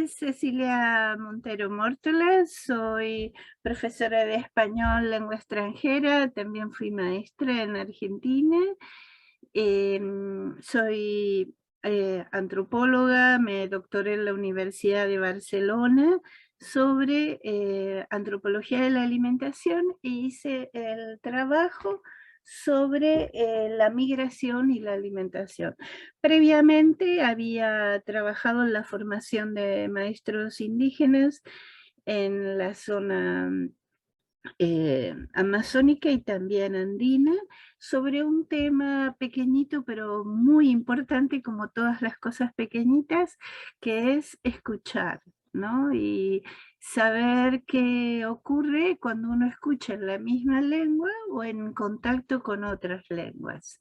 es Cecilia Montero Mórtola, soy profesora de español, lengua extranjera, también fui maestra en Argentina. Soy antropóloga, me doctoré en la Universidad de Barcelona sobre antropología de la alimentación e hice el trabajo sobre la migración y la alimentación. Previamente había trabajado en la formación de maestros indígenas en la zona amazónica y también andina, sobre un tema pequeñito pero muy importante, como todas las cosas pequeñitas, que es escuchar, ¿no? Y saber qué ocurre cuando uno escucha en la misma lengua o en contacto con otras lenguas.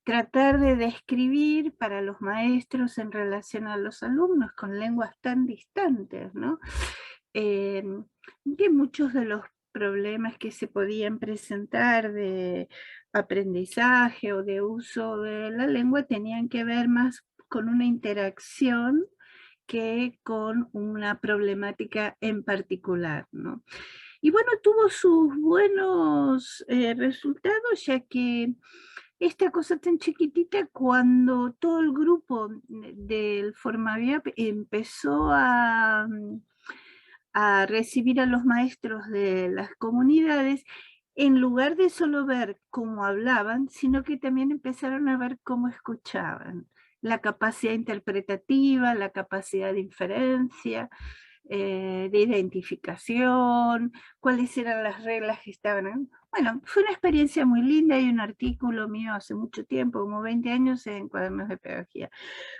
Tratar de describir para los maestros en relación a los alumnos con lenguas tan distantes, ¿no? Eh, que muchos de los problemas que se podían presentar de aprendizaje o de uso de la lengua tenían que ver más con una interacción que con una problemática en particular, ¿no? Y bueno, tuvo sus buenos resultados, ya que esta cosa tan chiquitita, cuando todo el grupo del Formaviap empezó a recibir a los maestros de las comunidades, en lugar de solo ver cómo hablaban, sino que también empezaron a ver cómo escuchaban, la capacidad interpretativa, la capacidad de inferencia, de identificación, cuáles eran las reglas que estaban. Bueno, fue una experiencia muy linda. Hay un artículo mío hace mucho tiempo, como 20 años, en Cuadernos de Pedagogía.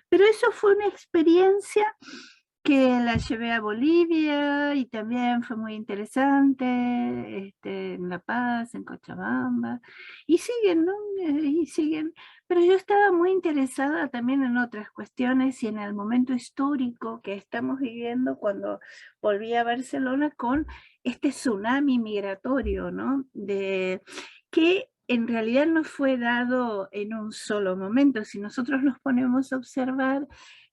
Pero eso fue una experiencia que la llevé a Bolivia y también fue muy interesante, en La Paz, en Cochabamba, y siguen, ¿no? Y siguen, pero yo estaba muy interesada también en otras cuestiones y en el momento histórico que estamos viviendo cuando volví a Barcelona con este tsunami migratorio, ¿no? Que en realidad no fue dado en un solo momento. Si nosotros nos ponemos a observar,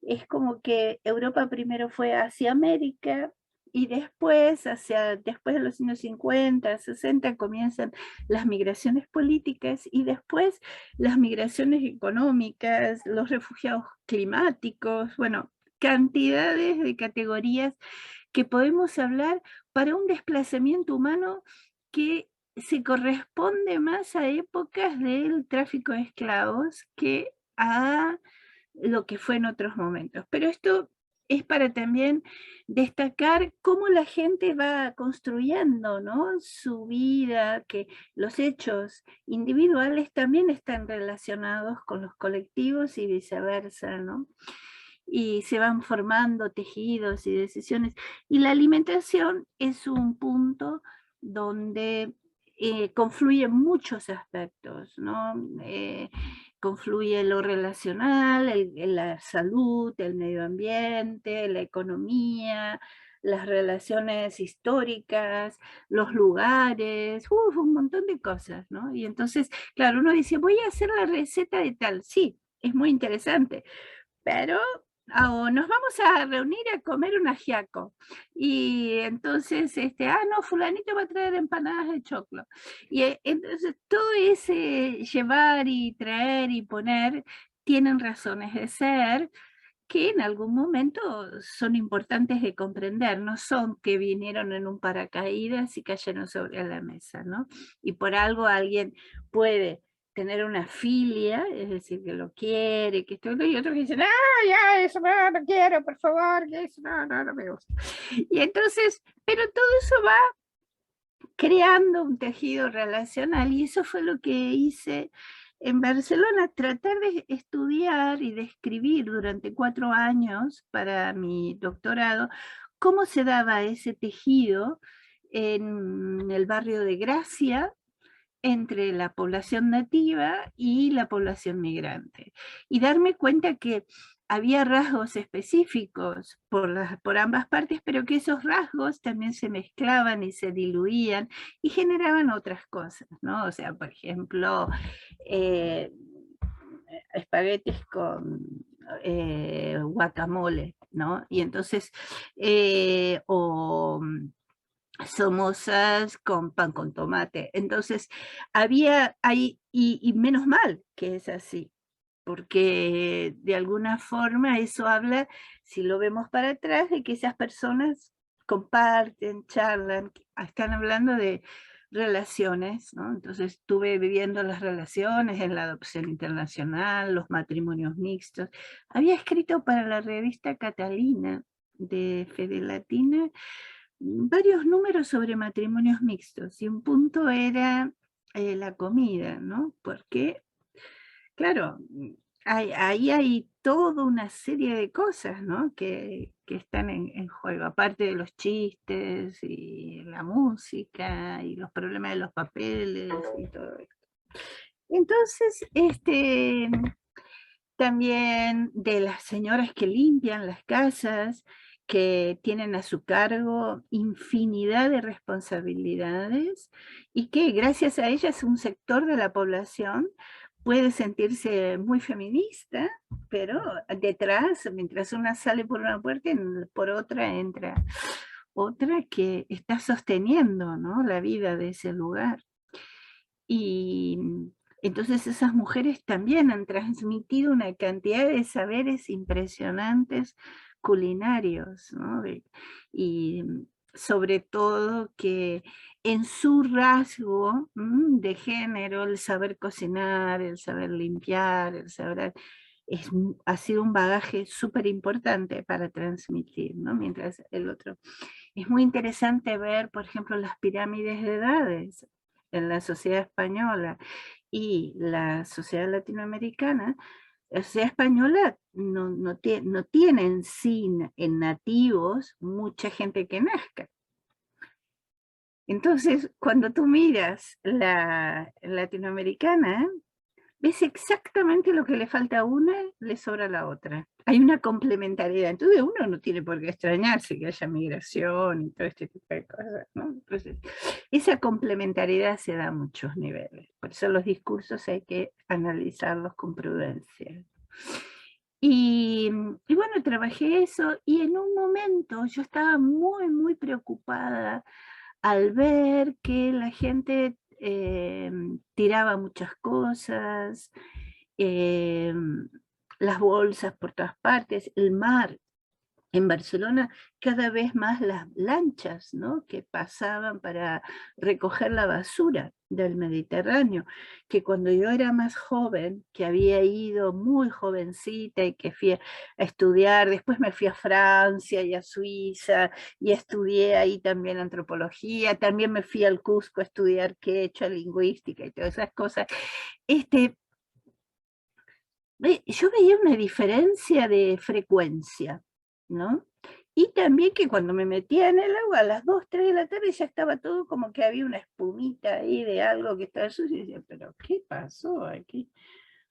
es como que Europa primero fue hacia América y después de los años 50, 60, comienzan las migraciones políticas y después las migraciones económicas, los refugiados climáticos, bueno, cantidades de categorías que podemos hablar para un desplazamiento humano que se corresponde más a épocas del tráfico de esclavos que a lo que fue en otros momentos. Pero esto es para también destacar cómo la gente va construyendo, ¿no?, su vida, que los hechos individuales también están relacionados con los colectivos y viceversa, ¿no? Y se van formando tejidos y decisiones. Y la alimentación es un punto donde confluyen muchos aspectos, ¿no? Confluye lo relacional, la salud, el medio ambiente, la economía, las relaciones históricas, los lugares, un montón de cosas, ¿no? Y entonces, claro, uno dice, voy a hacer la receta de tal, sí, es muy interesante, pero o nos vamos a reunir a comer un ajiaco. Y entonces, no, fulanito va a traer empanadas de choclo. Y entonces todo ese llevar y traer y poner tienen razones de ser que en algún momento son importantes de comprender, no son que vinieron en un paracaídas y cayeron sobre la mesa, ¿no? Y por algo alguien puede tener una filia, es decir, que lo quiere, que esto, y otros que dicen, ya, eso no quiero, por favor, que eso no me gusta. Y entonces, pero todo eso va creando un tejido relacional, y eso fue lo que hice en Barcelona, tratar de estudiar y de escribir durante 4 años para mi doctorado, cómo se daba ese tejido en el barrio de Gracia, entre la población nativa y la población migrante. Y darme cuenta que había rasgos específicos por ambas partes, pero que esos rasgos también se mezclaban y se diluían y generaban otras cosas, ¿no? O sea, por ejemplo, eh, espaguetis con guacamole, ¿no? Y entonces, o somosas con pan con tomate. Entonces, había ahí, y menos mal que es así, porque de alguna forma eso habla, si lo vemos para atrás, de que esas personas comparten, charlan, están hablando de relaciones, ¿no? Entonces estuve viviendo las relaciones en la adopción internacional, los matrimonios mixtos. Había escrito para la revista Catalina de Fede Latina varios números sobre matrimonios mixtos, y un punto era la comida, ¿no? Porque, claro, ahí hay toda una serie de cosas, ¿no? Que están en juego, aparte de los chistes y la música y los problemas de los papeles y todo esto. Entonces, también de las señoras que limpian las casas, que tienen a su cargo infinidad de responsabilidades y que gracias a ellas un sector de la población puede sentirse muy feminista, pero detrás, mientras una sale por una puerta, por otra entra otra que está sosteniendo, ¿no?, la vida de ese lugar. Y entonces esas mujeres también han transmitido una cantidad de saberes impresionantes culinarios, ¿no? Y sobre todo que en su rasgo de género, el saber cocinar, el saber limpiar, el saber... ha sido un bagaje súper importante para transmitir, ¿no? Mientras el otro. Es muy interesante ver, por ejemplo, las pirámides de edades en la sociedad española y la sociedad latinoamericana. La sociedad española no tiene en sí, en nativos, mucha gente que nazca. Entonces, cuando tú miras la latinoamericana, ves exactamente lo que le falta a una, le sobra a la otra. Hay una complementariedad. Entonces uno no tiene por qué extrañarse que haya migración y todo este tipo de cosas, ¿no? Entonces, esa complementariedad se da a muchos niveles. Por eso los discursos hay que analizarlos con prudencia. Y bueno, trabajé eso y en un momento yo estaba muy, muy preocupada al ver que la gente tiraba muchas cosas, las bolsas por todas partes, el mar. En Barcelona cada vez más las lanchas, ¿no?, que pasaban para recoger la basura del Mediterráneo, que cuando yo era más joven, que había ido muy jovencita y que fui a estudiar, después me fui a Francia y a Suiza y estudié ahí también antropología, también me fui al Cusco a estudiar quechua, lingüística y todas esas cosas. Yo veía una diferencia de frecuencia, ¿no? Y también que cuando me metía en el agua a las 2, 3 de la tarde ya estaba todo como que había una espumita ahí de algo que estaba sucio, y decía, pero ¿qué pasó aquí?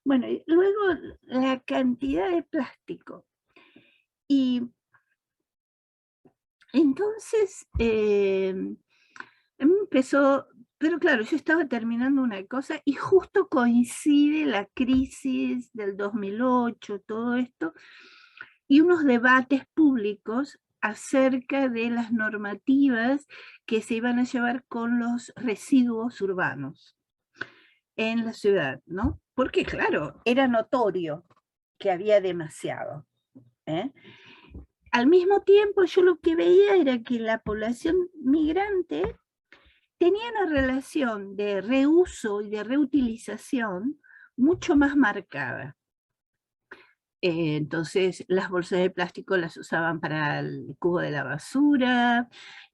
Bueno, y luego la cantidad de plástico. Y entonces empezó, pero claro, yo estaba terminando una cosa y justo coincide la crisis del 2008, todo esto, y unos debates públicos acerca de las normativas que se iban a llevar con los residuos urbanos en la ciudad, ¿no? Porque claro, era notorio que había demasiado, ¿eh? Al mismo tiempo, yo lo que veía era que la población migrante tenía una relación de reuso y de reutilización mucho más marcada. Entonces las bolsas de plástico las usaban para el cubo de la basura,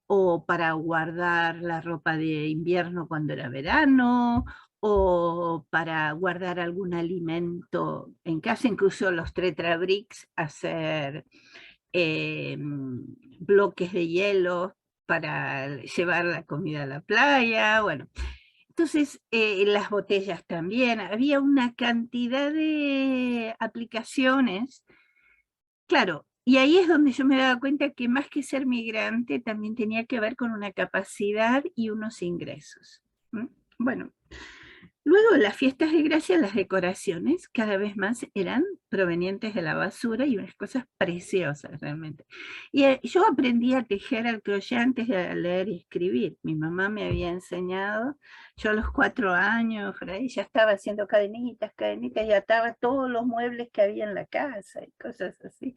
o para guardar la ropa de invierno cuando era verano, o para guardar algún alimento en casa, incluso los Tetra Bricks, hacer bloques de hielo para llevar la comida a la playa, bueno. Entonces, las botellas también, había una cantidad de aplicaciones, claro, y ahí es donde yo me daba cuenta que más que ser migrante también tenía que ver con una capacidad y unos ingresos. Bueno, Luego, las fiestas de gracia, las decoraciones cada vez más eran provenientes de la basura y unas cosas preciosas realmente. Y yo aprendí a tejer al crochet antes de leer y escribir. Mi mamá me había enseñado, yo a los 4 años, por ahí, ya estaba haciendo cadenitas, cadenitas, y ataba todos los muebles que había en la casa y cosas así.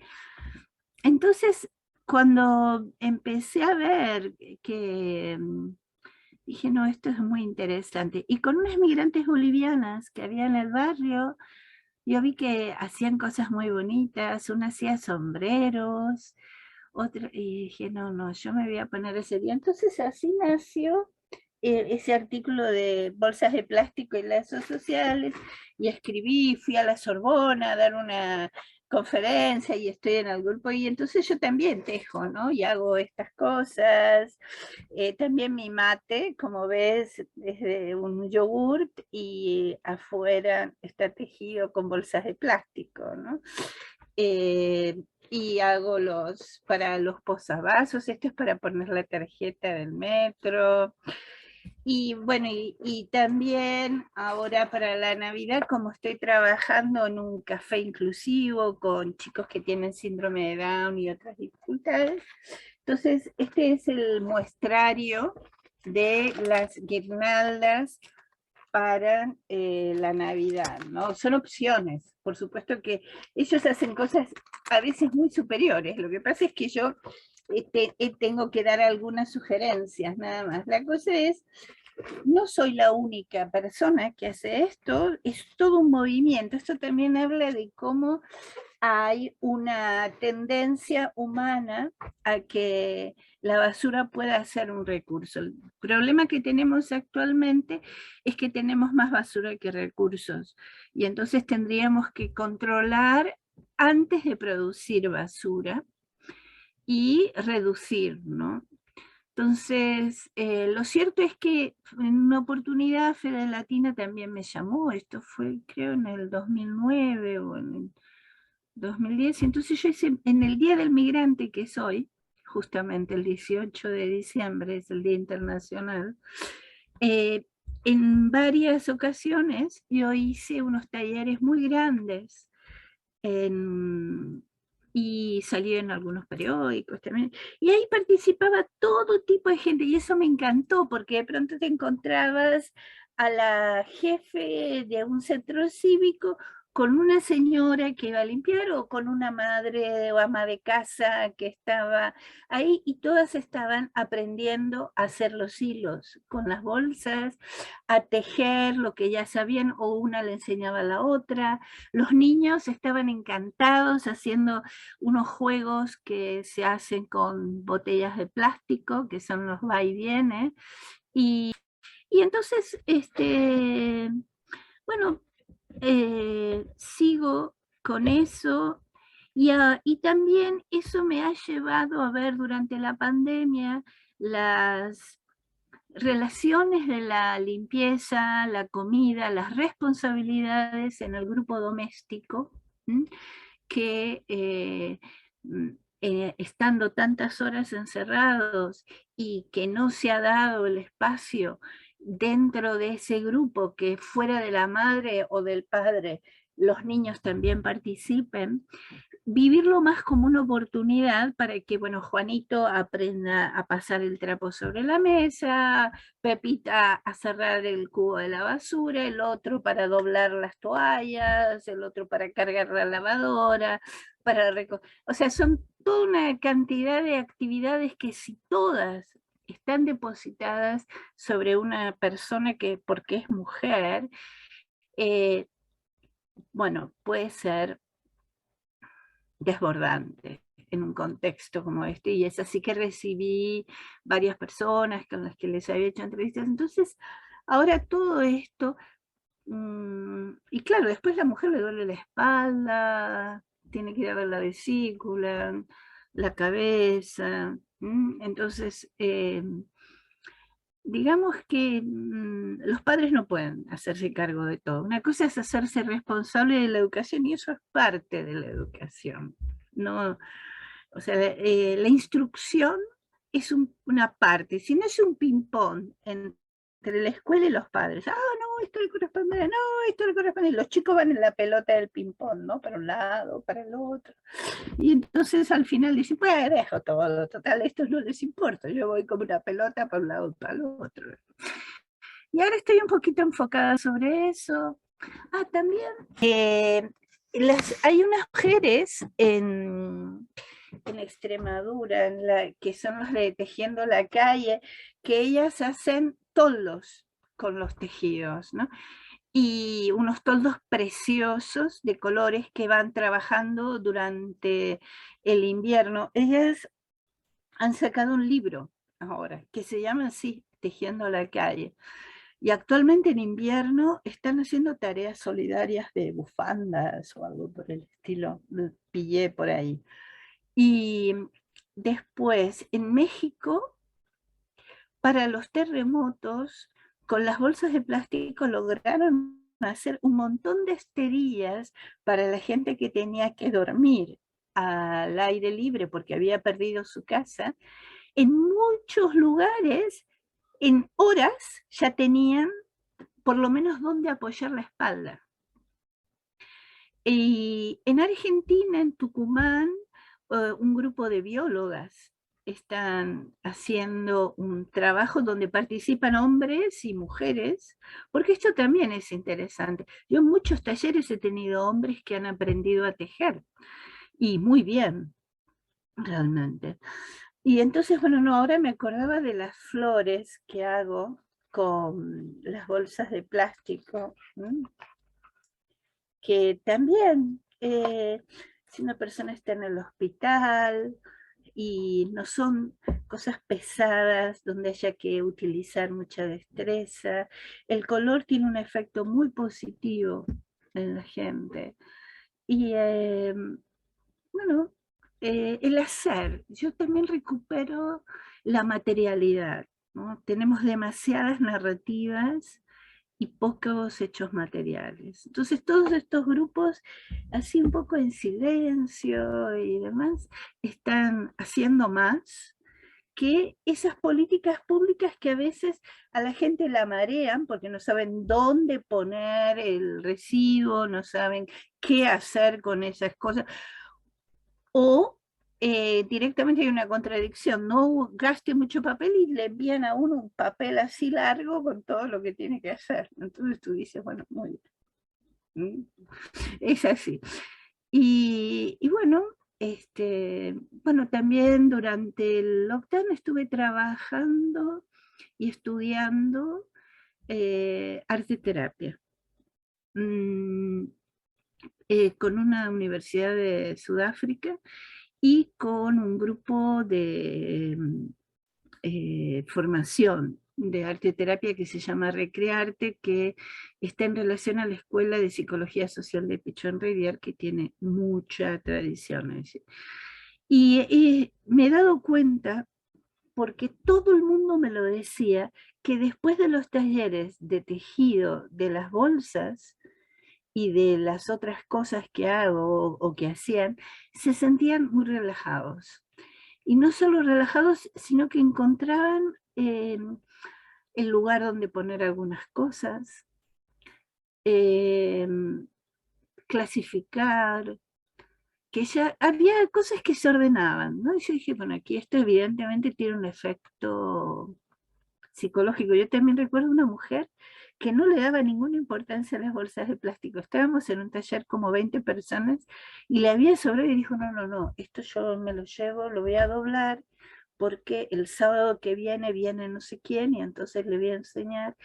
Entonces, cuando empecé a ver que dije, no, esto es muy interesante. Y con unas migrantes bolivianas que había en el barrio, yo vi que hacían cosas muy bonitas, una hacía sombreros, otra, y dije, no, no, yo me voy a poner ese día. Entonces así nació ese artículo de bolsas de plástico y lazos sociales, y escribí, fui a la Sorbona a dar una conferencia y estoy en el grupo, y entonces yo también tejo, ¿no? Y hago estas cosas. También mi mate, como ves, es de un yogurt y afuera está tejido con bolsas de plástico, ¿no? Eh, y hago para los posavasos, esto es para poner la tarjeta del metro. Y bueno, y también ahora para la Navidad, como estoy trabajando en un café inclusivo con chicos que tienen síndrome de Down y otras dificultades, entonces este es el muestrario de las guirnaldas para la Navidad, ¿no? Son opciones, por supuesto que ellos hacen cosas a veces muy superiores, lo que pasa es que yo tengo que dar algunas sugerencias, nada más. La cosa es, no soy la única persona que hace esto, es todo un movimiento. Esto también habla de cómo hay una tendencia humana a que la basura pueda ser un recurso. El problema que tenemos actualmente es que tenemos más basura que recursos, y entonces tendríamos que controlar antes de producir basura y reducir, ¿no? Entonces, lo cierto es que en una oportunidad Fede Latina también me llamó, esto fue creo en el 2009 o en el 2010, y entonces yo hice, en el Día del Migrante, que es hoy, justamente el 18 de diciembre, es el Día Internacional, eh, en varias ocasiones yo hice unos talleres muy grandes en, y salió en algunos periódicos también, y ahí participaba todo tipo de gente, y eso me encantó, porque de pronto te encontrabas a la jefe de un centro cívico con una señora que iba a limpiar, o con una madre o ama de casa que estaba ahí, y todas estaban aprendiendo a hacer los hilos con las bolsas, a tejer lo que ya sabían, o una le enseñaba a la otra. Los niños estaban encantados haciendo unos juegos que se hacen con botellas de plástico, que son los va y viene. Y entonces, bueno, sigo con eso. Y también eso me ha llevado a ver durante la pandemia las relaciones de la limpieza, la comida, las responsabilidades en el grupo doméstico, ¿m? Que mm, estando tantas horas encerrados y que no se ha dado el espacio dentro de ese grupo, que fuera de la madre o del padre los niños también participen, vivirlo más como una oportunidad para que, bueno, Juanito aprenda a pasar el trapo sobre la mesa, Pepita a cerrar el cubo de la basura, el otro para doblar las toallas, el otro para cargar la lavadora, o sea, son toda una cantidad de actividades que, si todas están depositadas sobre una persona que, porque es mujer, eh, bueno, puede ser desbordante en un contexto como este, y es así que recibí varias personas con las que les había hecho entrevistas. Entonces, ahora todo esto, y claro, después la mujer le duele la espalda, tiene que ir a ver la vesícula, la cabeza, entonces, digamos que los padres no pueden hacerse cargo de todo. Una cosa es hacerse responsable de la educación, y eso es parte de la educación. No, o sea, la instrucción es una parte, si no es un ping-pong entre la escuela y los padres. Ah, no, esto le corresponde, no, esto le corresponde. Los chicos van en la pelota del ping-pong, ¿no? Para un lado, para el otro. Y entonces al final dicen, pues dejo todo, total, esto no les importa, yo voy como una pelota para un lado, para el otro. Y ahora estoy un poquito enfocada sobre eso. Ah, también hay unas mujeres en Extremadura, que son las de Tejiendo la Calle, que ellas hacen toldos con los tejidos, ¿no? Y unos toldos preciosos de colores que van trabajando durante el invierno. Ellas han sacado un libro ahora que se llama así, Tejiendo la Calle. Y actualmente en invierno están haciendo tareas solidarias de bufandas o algo por el estilo. Lo pillé por ahí. Y después, en México, para los terremotos, con las bolsas de plástico lograron hacer un montón de esterillas para la gente que tenía que dormir al aire libre porque había perdido su casa. En muchos lugares, en horas, ya tenían por lo menos dónde apoyar la espalda. Y en Argentina, en Tucumán, un grupo de biólogas están haciendo un trabajo donde participan hombres y mujeres, porque esto también es interesante. Yo en muchos talleres he tenido hombres que han aprendido a tejer, y muy bien, realmente. Y entonces, bueno, no, ahora me acordaba de las flores que hago con las bolsas de plástico, ¿m? Que también, si una persona está en el hospital y no son cosas pesadas donde haya que utilizar mucha destreza, el color tiene un efecto muy positivo en la gente. Y bueno, el hacer, yo también recupero la materialidad, ¿no? Tenemos demasiadas narrativas y pocos hechos materiales. Entonces todos estos grupos, así un poco en silencio y demás, están haciendo más que esas políticas públicas que a veces a la gente la marean porque no saben dónde poner el recibo, no saben qué hacer con esas cosas, o directamente hay una contradicción, no gaste mucho papel y le envían a uno un papel así largo con todo lo que tiene que hacer. Entonces tú dices, bueno, muy bien. Es así. Y bueno, bueno, también durante el lockdown estuve trabajando y estudiando arte terapia. Mm, con una universidad de Sudáfrica y con un grupo de formación de arte terapia que se llama Recrearte, que está en relación a la Escuela de Psicología Social de Pichón Rivière, que tiene mucha tradición. Y me he dado cuenta, porque todo el mundo me lo decía, que después de los talleres de tejido de las bolsas, y de las otras cosas que hago o que hacían, se sentían muy relajados. Y no solo relajados, sino que encontraban el lugar donde poner algunas cosas, eh, clasificar, que ya había cosas que se ordenaban, ¿no? Y yo dije, bueno, aquí esto evidentemente tiene un efecto psicológico. Yo también recuerdo una mujer que no le daba ninguna importancia a las bolsas de plástico. Estábamos en un taller como 20 personas y le había sobrado y dijo, no, no, no, esto yo me lo llevo, lo voy a doblar porque el sábado que viene no sé quién y entonces le voy a enseñar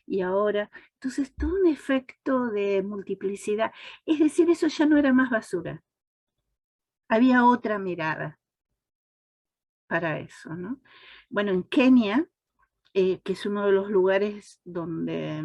y ahora. Entonces todo un efecto de multiplicidad. Es decir, eso ya no era más basura. Había otra mirada para eso, ¿no? Bueno, en Kenia, que es uno de los lugares donde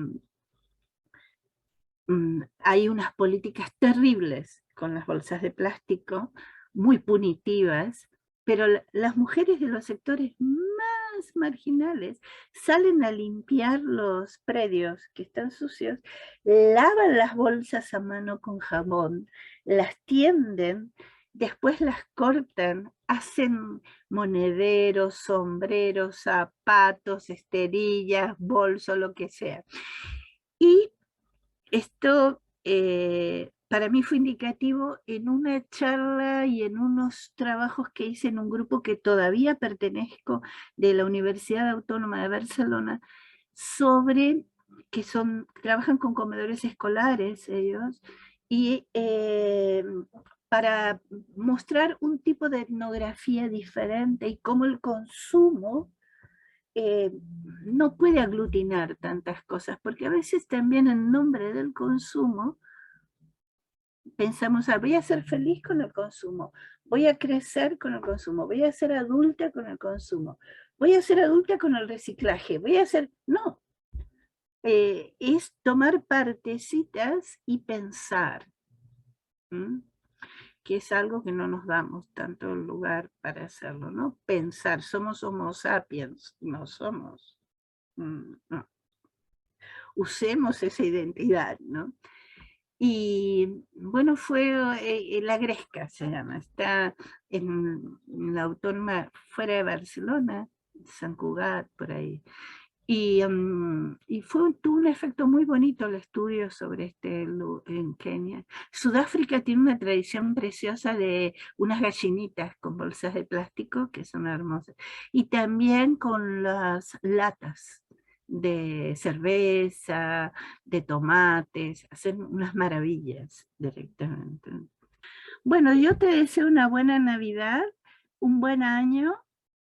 hay unas políticas terribles con las bolsas de plástico, muy punitivas, pero las mujeres de los sectores más marginales salen a limpiar los predios que están sucios, lavan las bolsas a mano con jabón, las tienden después las cortan, hacen monederos, sombreros, zapatos, esterillas, bolsos, lo que sea. Y esto para mí fue indicativo en una charla y en unos trabajos que hice en un grupo que todavía pertenezco de la Universidad Autónoma de Barcelona, sobre que trabajan con comedores escolares ellos, y para mostrar un tipo de etnografía diferente y cómo el consumo eh, no puede aglutinar tantas cosas, porque a veces también en nombre del consumo pensamos, voy a ser feliz con el consumo, voy a crecer con el consumo, voy a ser adulta con el consumo, voy a ser adulta con el reciclaje, voy a ser, no, es tomar partecitas y pensar, ¿m? Que es algo que no nos damos tanto lugar para hacerlo, ¿no? Pensar, somos homo sapiens, no somos, no. Usemos esa identidad, ¿no? Y bueno, fue La Gresca, se llama, está en la Autónoma, fuera de Barcelona, San Cugat, por ahí. Y tuvo un efecto muy bonito el estudio sobre en Kenia. Sudáfrica tiene una tradición preciosa de unas gallinitas con bolsas de plástico que son hermosas. Y también con las latas de cerveza, de tomates, hacen unas maravillas directamente. Bueno, yo te deseo una buena Navidad, un buen año